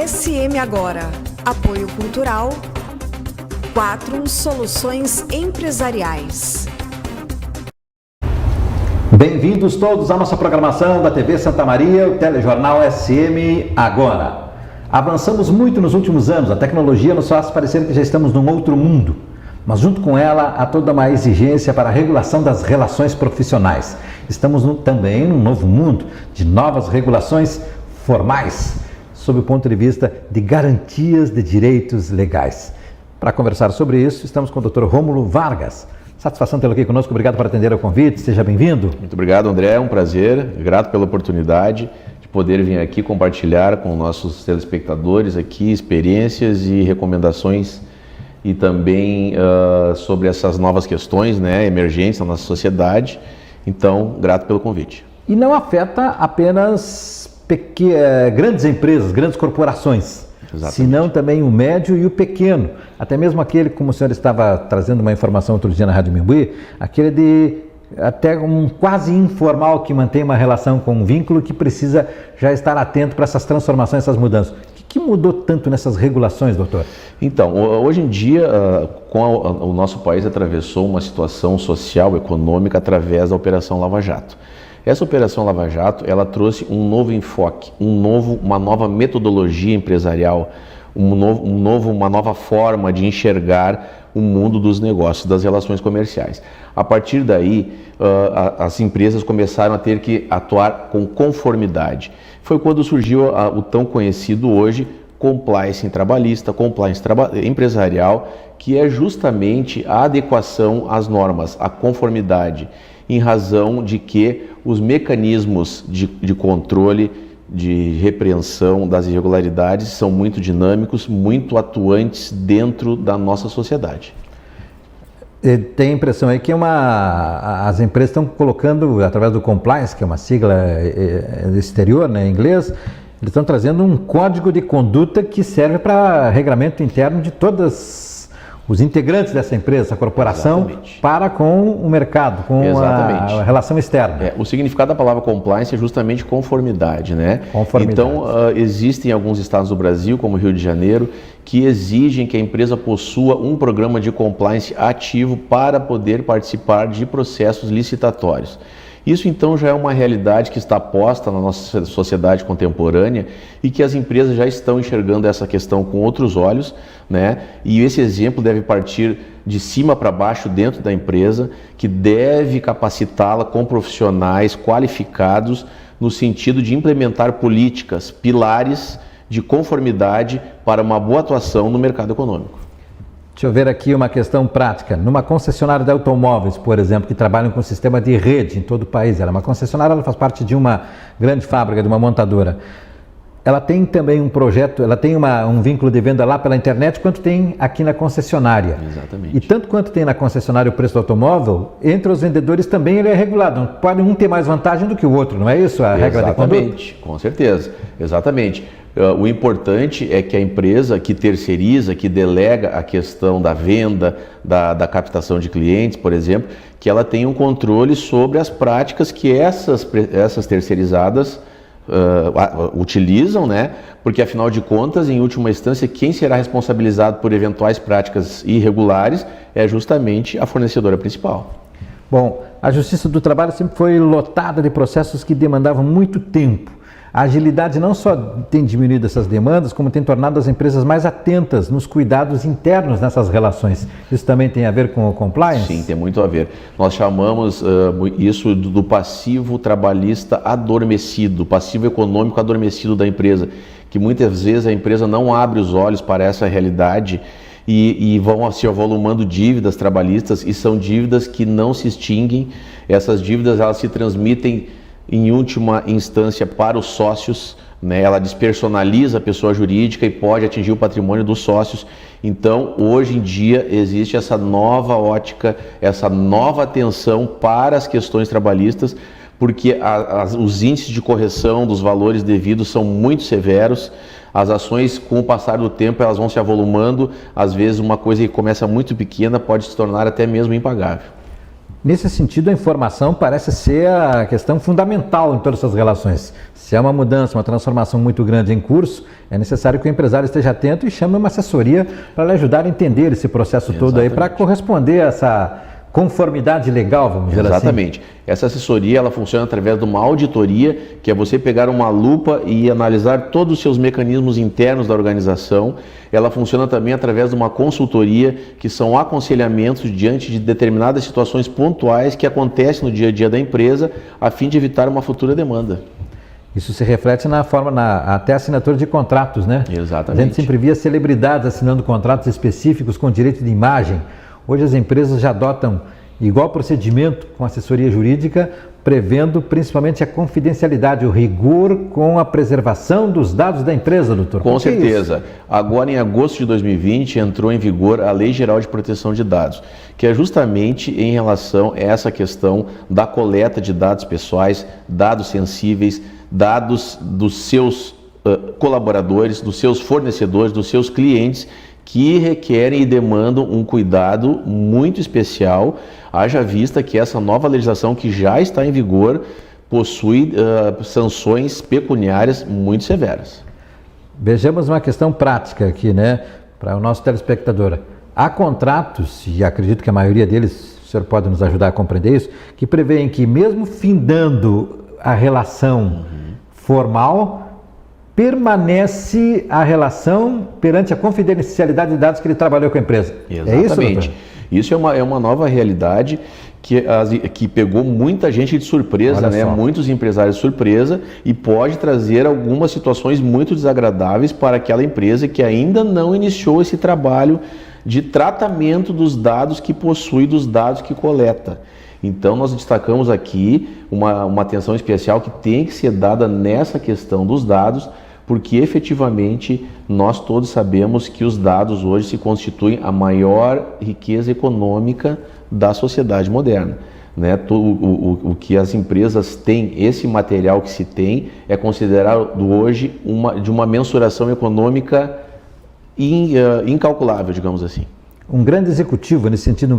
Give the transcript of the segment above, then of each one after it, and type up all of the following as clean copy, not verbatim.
SM Agora. Apoio Cultural. 4 Soluções Empresariais. Bem-vindos todos à nossa programação da TV Santa Maria, o telejornal SM Agora. Avançamos muito nos últimos anos, a tecnologia nos faz parecer que já estamos num outro mundo, mas junto com ela há toda uma exigência para a regulação das relações profissionais. Estamos também num novo mundo de novas regulações formais, sob o ponto de vista de garantias de direitos legais. Para conversar sobre isso, estamos com o Dr. Rômulo Vargas. Satisfação tê-lo aqui conosco, obrigado por atender ao convite, seja bem-vindo. Muito obrigado, André, é um prazer, grato pela oportunidade de poder vir aqui compartilhar com nossos telespectadores aqui experiências e recomendações e também sobre essas novas questões, né, emergentes na nossa sociedade. Então, grato pelo convite. E não afeta apenas grandes empresas, grandes corporações, Exatamente. Senão também o médio e o pequeno. Até mesmo aquele, como o senhor estava trazendo uma informação outro dia na Rádio Mimbuí, aquele de até um quase informal que mantém uma relação com um vínculo que precisa já estar atento para essas transformações, essas mudanças. O que mudou tanto nessas regulações, doutor? Então, hoje em dia, o nosso país atravessou uma situação social, econômica, através da Operação Lava Jato. Essa Operação Lava Jato, ela trouxe um novo enfoque, uma nova metodologia empresarial, uma nova forma de enxergar o mundo dos negócios, das relações comerciais. A partir daí, as empresas começaram a ter que atuar com conformidade. Foi quando surgiu o tão conhecido hoje compliance trabalhista, compliance empresarial, que é justamente a adequação às normas, a conformidade, em razão de que os mecanismos de controle, de repreensão das irregularidades são muito dinâmicos, muito atuantes dentro da nossa sociedade. Tem a impressão aí que as empresas estão colocando, através do compliance, que é uma sigla exterior, né, em inglês, eles estão trazendo um código de conduta que serve para regramento interno de todos os integrantes dessa empresa, essa corporação, Exatamente. Para com o mercado, com a relação externa. O significado da palavra compliance é justamente conformidade, né? Conformidade. Então, existem alguns estados do Brasil, como Rio de Janeiro, que exigem que a empresa possua um programa de compliance ativo para poder participar de processos licitatórios. Isso então já é uma realidade que está posta na nossa sociedade contemporânea e que as empresas já estão enxergando essa questão com outros olhos, né? E esse exemplo deve partir de cima para baixo dentro da empresa, que deve capacitá-la com profissionais qualificados no sentido de implementar políticas, pilares de conformidade para uma boa atuação no mercado econômico. Deixa eu ver aqui uma questão prática. Numa concessionária de automóveis, por exemplo, que trabalham com sistema de rede em todo o país, ela é uma concessionária, ela faz parte de uma grande fábrica, de uma montadora. Ela tem também um projeto, ela tem um vínculo de venda lá pela internet, quanto tem aqui na concessionária. Exatamente. E tanto quanto tem na concessionária o preço do automóvel, entre os vendedores também ele é regulado. Não pode um ter mais vantagem do que o outro, não é isso a regra de conduta? Exatamente, com certeza. Exatamente. O importante é que a empresa que terceiriza, que delega a questão da venda, da captação de clientes, por exemplo, que ela tenha um controle sobre as práticas que essas terceirizadas utilizam, né? Porque afinal de contas, em última instância, quem será responsabilizado por eventuais práticas irregulares é justamente a fornecedora principal. Bom, a Justiça do Trabalho sempre foi lotada de processos que demandavam muito tempo. A agilidade não só tem diminuído essas demandas, como tem tornado as empresas mais atentas nos cuidados internos nessas relações. Isso também tem a ver com o compliance? Sim, tem muito a ver. Nós chamamos isso do passivo trabalhista adormecido, do passivo econômico adormecido da empresa, que muitas vezes a empresa não abre os olhos para essa realidade e vão se avolumando dívidas trabalhistas, e são dívidas que não se extinguem. Essas dívidas elas se transmitem em última instância para os sócios, né? Ela despersonaliza a pessoa jurídica e pode atingir o patrimônio dos sócios. Então, hoje em dia, existe essa nova ótica, essa nova atenção para as questões trabalhistas, porque os índices de correção dos valores devidos são muito severos. As ações, com o passar do tempo, elas vão se avolumando. Às vezes, uma coisa que começa muito pequena pode se tornar até mesmo impagável. Nesse sentido, a informação parece ser a questão fundamental em todas essas relações. Se há uma mudança, uma transformação muito grande em curso, é necessário que o empresário esteja atento e chame uma assessoria para lhe ajudar a entender esse processo todo aí, para corresponder a essa conformidade legal, vamos dizer assim. Exatamente. Essa assessoria, ela funciona através de uma auditoria, que é você pegar uma lupa e analisar todos os seus mecanismos internos da organização. Ela funciona também através de uma consultoria, que são aconselhamentos diante de determinadas situações pontuais que acontecem no dia a dia da empresa, a fim de evitar uma futura demanda. Isso se reflete na forma, até assinatura de contratos, né? Exatamente. A gente sempre via celebridades assinando contratos específicos com direito de imagem. Hoje as empresas já adotam igual procedimento com assessoria jurídica, prevendo principalmente a confidencialidade, o rigor com a preservação dos dados da empresa, doutor. Com certeza. Agora, em agosto de 2020, entrou em vigor a Lei Geral de Proteção de Dados, que é justamente em relação a essa questão da coleta de dados pessoais, dados sensíveis, dados dos seus colaboradores, dos seus fornecedores, dos seus clientes, que requerem e demandam um cuidado muito especial, haja vista que essa nova legislação que já está em vigor possui sanções pecuniárias muito severas. Vejamos uma questão prática aqui, né, para o nosso telespectador. Há contratos, e acredito que a maioria deles, o senhor pode nos ajudar a compreender isso, que prevêem que mesmo findando a relação formal, permanece a relação perante a confidencialidade de dados que ele trabalhou com a empresa. Exatamente. Isso é uma nova realidade que pegou muita gente de surpresa, né? Muitos empresários de surpresa, e pode trazer algumas situações muito desagradáveis para aquela empresa que ainda não iniciou esse trabalho de tratamento dos dados que possui, dos dados que coleta. Então nós destacamos aqui uma atenção especial que tem que ser dada nessa questão dos dados, porque efetivamente nós todos sabemos que os dados hoje se constituem a maior riqueza econômica da sociedade moderna, né? O que as empresas têm, esse material que se tem, é considerado hoje de uma mensuração econômica incalculável, digamos assim. Um grande executivo, nesse sentido,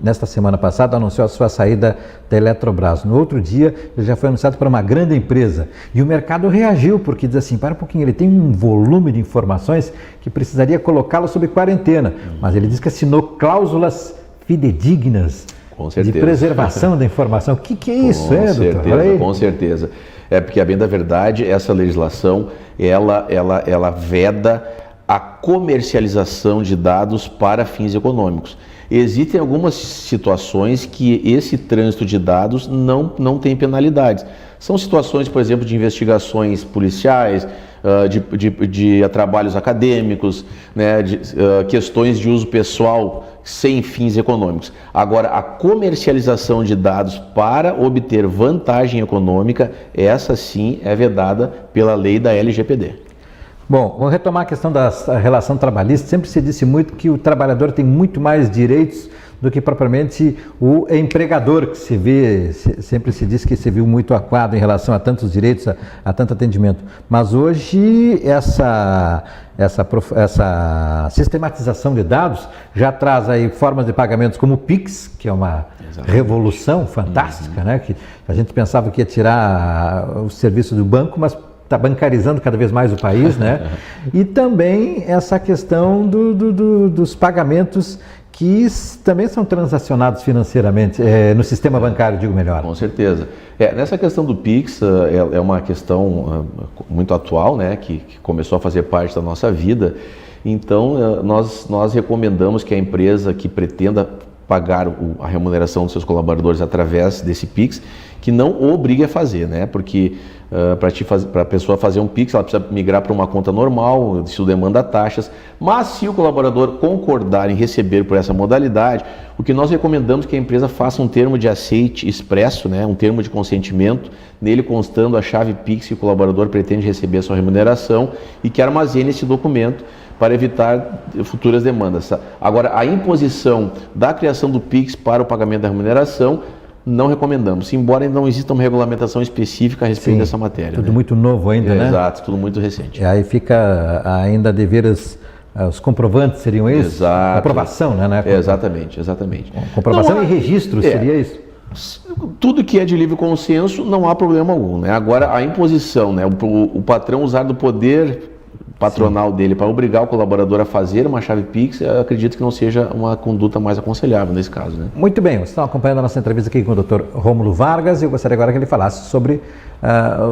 nesta semana passada, anunciou a sua saída da Eletrobras. No outro dia, ele já foi anunciado para uma grande empresa. E o mercado reagiu, porque diz assim, para um pouquinho, ele tem um volume de informações que precisaria colocá-lo sob quarentena. Mas ele diz que assinou cláusulas fidedignas de preservação da informação. O que é isso, doutor? Com certeza. É porque, a bem da verdade, essa legislação, ela veda a comercialização de dados para fins econômicos. Existem algumas situações que esse trânsito de dados não tem penalidades. São situações, por exemplo, de investigações policiais, de trabalhos acadêmicos, né, questões de uso pessoal sem fins econômicos. Agora, a comercialização de dados para obter vantagem econômica, essa sim é vedada pela lei da LGPD. Bom, vamos retomar a questão da relação trabalhista. Sempre se disse muito que o trabalhador tem muito mais direitos do que propriamente o empregador, que sempre se diz que se viu muito aquado em relação a tantos direitos, a tanto atendimento. Mas hoje essa sistematização de dados já traz aí formas de pagamentos como o Pix, que é uma revolução fantástica, né? Que a gente pensava que ia tirar o serviço do banco, mas está bancarizando cada vez mais o país, né? E também essa questão dos pagamentos que também são transacionados financeiramente, no sistema bancário, digo melhor. Com certeza. Nessa questão do Pix, é uma questão muito atual, né? Que começou a fazer parte da nossa vida. Então, nós recomendamos que a empresa que pretenda pagar a remuneração dos seus colaboradores através desse Pix, que não o obrigue a fazer, né? Porque para a pessoa fazer um Pix, ela precisa migrar para uma conta normal, isso demanda taxas, mas se o colaborador concordar em receber por essa modalidade, o que nós recomendamos é que a empresa faça um termo de aceite expresso, né? Um termo de consentimento, nele constando a chave Pix que o colaborador pretende receber a sua remuneração e que armazene esse documento para evitar futuras demandas. Agora, a imposição da criação do Pix para o pagamento da remuneração, não recomendamos, embora não exista uma regulamentação específica a respeito dessa matéria. Tudo muito novo ainda, né? Exato, tudo muito recente. E aí fica ainda deveres os comprovantes seriam esses? Exato. Comprovação, né? Exatamente. Comprovação e registro, seria isso? Tudo que é de livre consenso não há problema algum, né? Agora, a imposição, né? O patrão usar do poder patronal dele para obrigar o colaborador a fazer uma chave Pix, eu acredito que não seja uma conduta mais aconselhável nesse caso, né? Muito bem, vocês estão acompanhando a nossa entrevista aqui com o Dr. Rômulo Vargas e eu gostaria agora que ele falasse sobre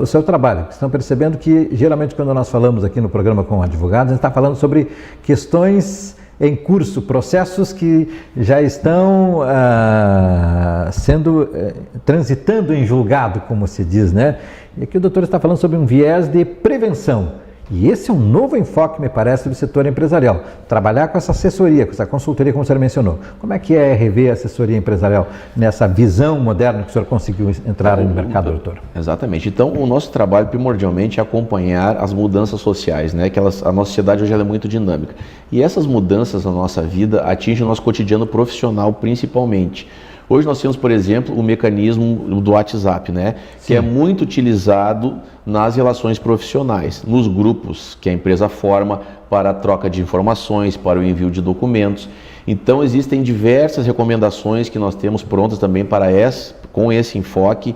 o seu trabalho. Vocês estão percebendo que geralmente quando nós falamos aqui no programa com advogados, a gente está falando sobre questões em curso, processos que já estão transitando em julgado, como se diz, né? E aqui o doutor está falando sobre um viés de prevenção. E esse é um novo enfoque, me parece, do setor empresarial. Trabalhar com essa assessoria, com essa consultoria, como o senhor mencionou. Como é que é rever a assessoria empresarial nessa visão moderna que o senhor conseguiu entrar no mercado, doutor? Exatamente. Então, o nosso trabalho primordialmente é acompanhar as mudanças sociais, né? A nossa sociedade hoje ela é muito dinâmica. E essas mudanças na nossa vida atingem o nosso cotidiano profissional principalmente. Hoje nós temos, por exemplo, o mecanismo do WhatsApp, né? Que é muito utilizado nas relações profissionais, nos grupos que a empresa forma para a troca de informações, para o envio de documentos. Então existem diversas recomendações que nós temos prontas também com esse enfoque.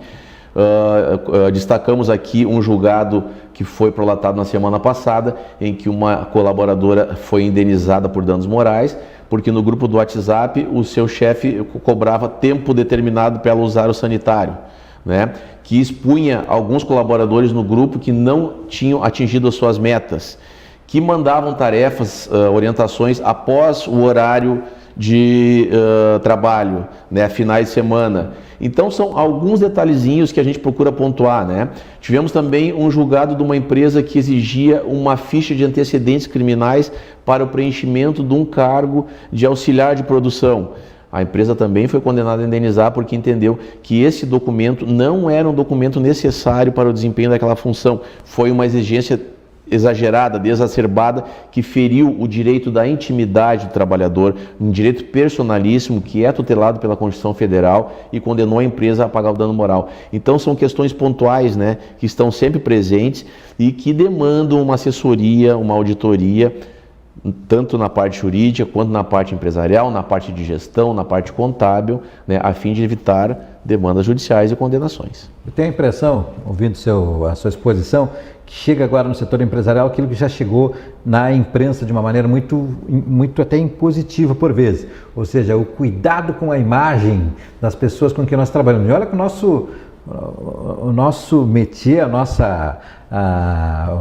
Destacamos aqui um julgado que foi prolatado na semana passada, em que uma colaboradora foi indenizada por danos morais, porque no grupo do WhatsApp o seu chefe cobrava tempo determinado para ela usar o sanitário, né? Que expunha alguns colaboradores no grupo que não tinham atingido as suas metas, que mandavam tarefas, orientações após o horário de trabalho, né, finais de semana. Então são alguns detalhezinhos que a gente procura pontuar, né? Tivemos também um julgado de uma empresa que exigia uma ficha de antecedentes criminais para o preenchimento de um cargo de auxiliar de produção. A empresa também foi condenada a indenizar porque entendeu que esse documento não era um documento necessário para o desempenho daquela função. Foi uma exigência exagerada, exacerbada, que feriu o direito da intimidade do trabalhador, um direito personalíssimo que é tutelado pela Constituição Federal e condenou a empresa a pagar o dano moral. Então são questões pontuais, né, que estão sempre presentes e que demandam uma assessoria, uma auditoria, tanto na parte jurídica quanto na parte empresarial, na parte de gestão, na parte contábil, né, a fim de evitar demandas judiciais e condenações. Eu tenho a impressão, ouvindo a sua exposição, que chega agora no setor empresarial aquilo que já chegou na imprensa de uma maneira muito até impositiva por vezes. Ou seja, o cuidado com a imagem das pessoas com quem nós trabalhamos. E olha que o nosso métier, o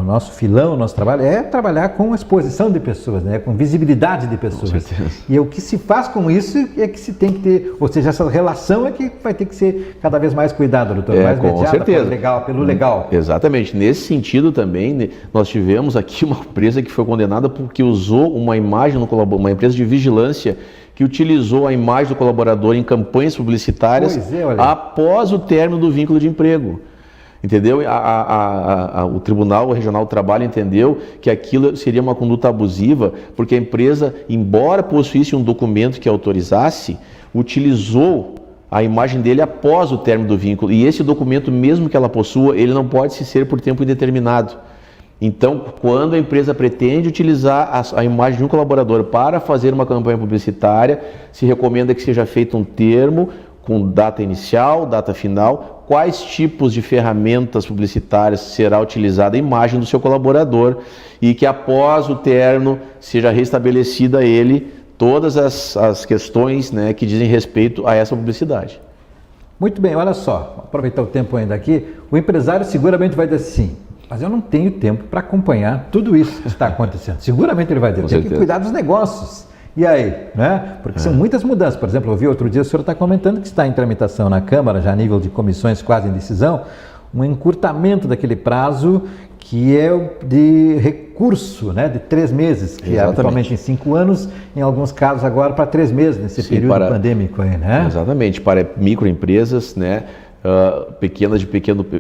nosso filão, o nosso trabalho é trabalhar com exposição de pessoas, né? Com visibilidade de pessoas. Com certeza. E o que se faz com isso é que se tem que ter, ou seja, essa relação é que vai ter que ser cada vez mais cuidada, doutor, mais com certeza. Pelo legal. Exatamente. Nesse sentido também, nós tivemos aqui uma empresa que foi condenada porque usou uma imagem no colaborador, uma empresa de vigilância que utilizou a imagem do colaborador em campanhas publicitárias após o término do vínculo de emprego. Entendeu? O Tribunal Regional do Trabalho entendeu que aquilo seria uma conduta abusiva, porque a empresa, embora possuísse um documento que autorizasse, utilizou a imagem dele após o término do vínculo. E esse documento, mesmo que ela possua, ele não pode se ser por tempo indeterminado. Então, quando a empresa pretende utilizar a imagem de um colaborador para fazer uma campanha publicitária, se recomenda que seja feito um termo com data inicial, data final, quais tipos de ferramentas publicitárias será utilizada a imagem do seu colaborador e que após o término seja restabelecida a ele todas as questões, né, que dizem respeito a essa publicidade. Muito bem, olha só, aproveitar o tempo ainda aqui, o empresário seguramente vai dizer assim, mas eu não tenho tempo para acompanhar tudo isso que está acontecendo. Seguramente ele vai dizer, tem que cuidar dos negócios. E aí, né? Porque são muitas mudanças. Por exemplo, eu vi outro dia, o senhor está comentando que está em tramitação na Câmara, já a nível de comissões quase em decisão, um encurtamento daquele prazo que é de recurso, né? De 3 meses, que é habitualmente em 5 anos, em alguns casos agora para 3 meses, nesse período pandêmico aí, né? Exatamente, para microempresas, né?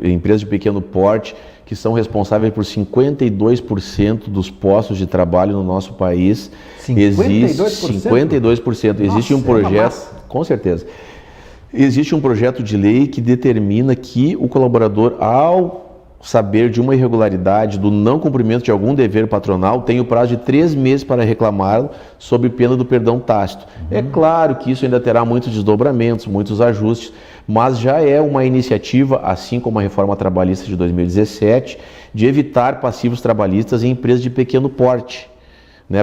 Empresas de pequeno porte, que são responsáveis por 52% dos postos de trabalho no nosso país. 52%? Existe um projeto, com certeza. Existe um projeto de lei que determina que o colaborador, ao saber de uma irregularidade, do não cumprimento de algum dever patronal, tem o prazo de 3 meses para reclamá-lo, sob pena do perdão tácito. É claro que isso ainda terá muitos desdobramentos, muitos ajustes, mas já é uma iniciativa, assim como a reforma trabalhista de 2017, de evitar passivos trabalhistas em empresas de pequeno porte.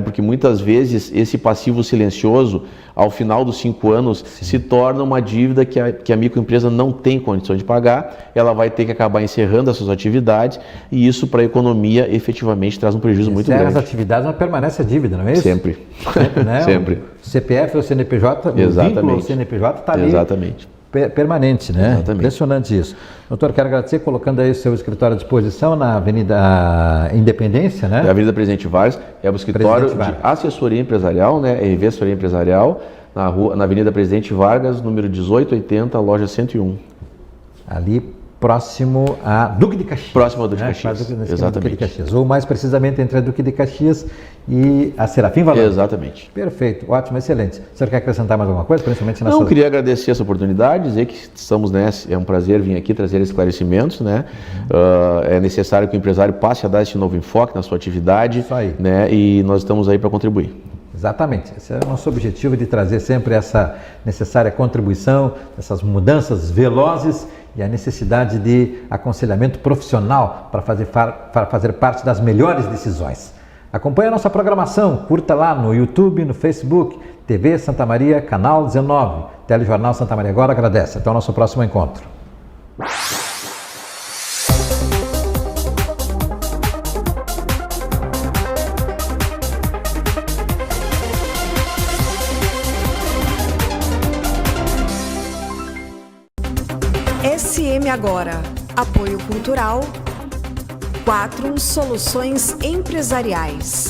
Porque muitas vezes esse passivo silencioso, ao final dos 5 anos, se torna uma dívida que a microempresa não tem condições de pagar, ela vai ter que acabar encerrando as suas atividades e isso para a economia efetivamente traz um prejuízo muito grande. As atividades, mas permanece a dívida, não é isso? Sempre. Sempre, né? Sempre. O CPF ou o CNPJ, Exatamente. o vínculo ao CNPJ está ali. Exatamente. Permanente, né? Exatamente. Impressionante isso. Doutor, quero agradecer, colocando aí o seu escritório à disposição na Avenida Independência, né? É a Avenida Presidente Vargas, é o escritório de assessoria empresarial, né? RV Assessoria Empresarial, na Avenida Presidente Vargas, número 1880, loja 101. Ali próximo a Duque de Caxias. Próximo a Duque de Caxias, exatamente. Duque de Caxias, ou mais precisamente entre a Duque de Caxias e a Serafim Valor. Exatamente. Perfeito, ótimo, excelente. O senhor quer acrescentar mais alguma coisa, principalmente nessa... Não, queria agradecer essa oportunidade, dizer que estamos, né, é um prazer vir aqui trazer esclarecimentos, né? É necessário que o empresário passe a dar esse novo enfoque na sua atividade. Isso aí. Né? E nós estamos aí para contribuir. Exatamente, esse é o nosso objetivo, de trazer sempre essa necessária contribuição, essas mudanças velozes e a necessidade de aconselhamento profissional para fazer parte das melhores decisões. Acompanhe a nossa programação, curta lá no YouTube, no Facebook, TV Santa Maria, Canal 19, Telejornal Santa Maria Agora agradece. Até o nosso próximo encontro. SM Agora. Apoio Cultural. 4 Soluções Empresariais.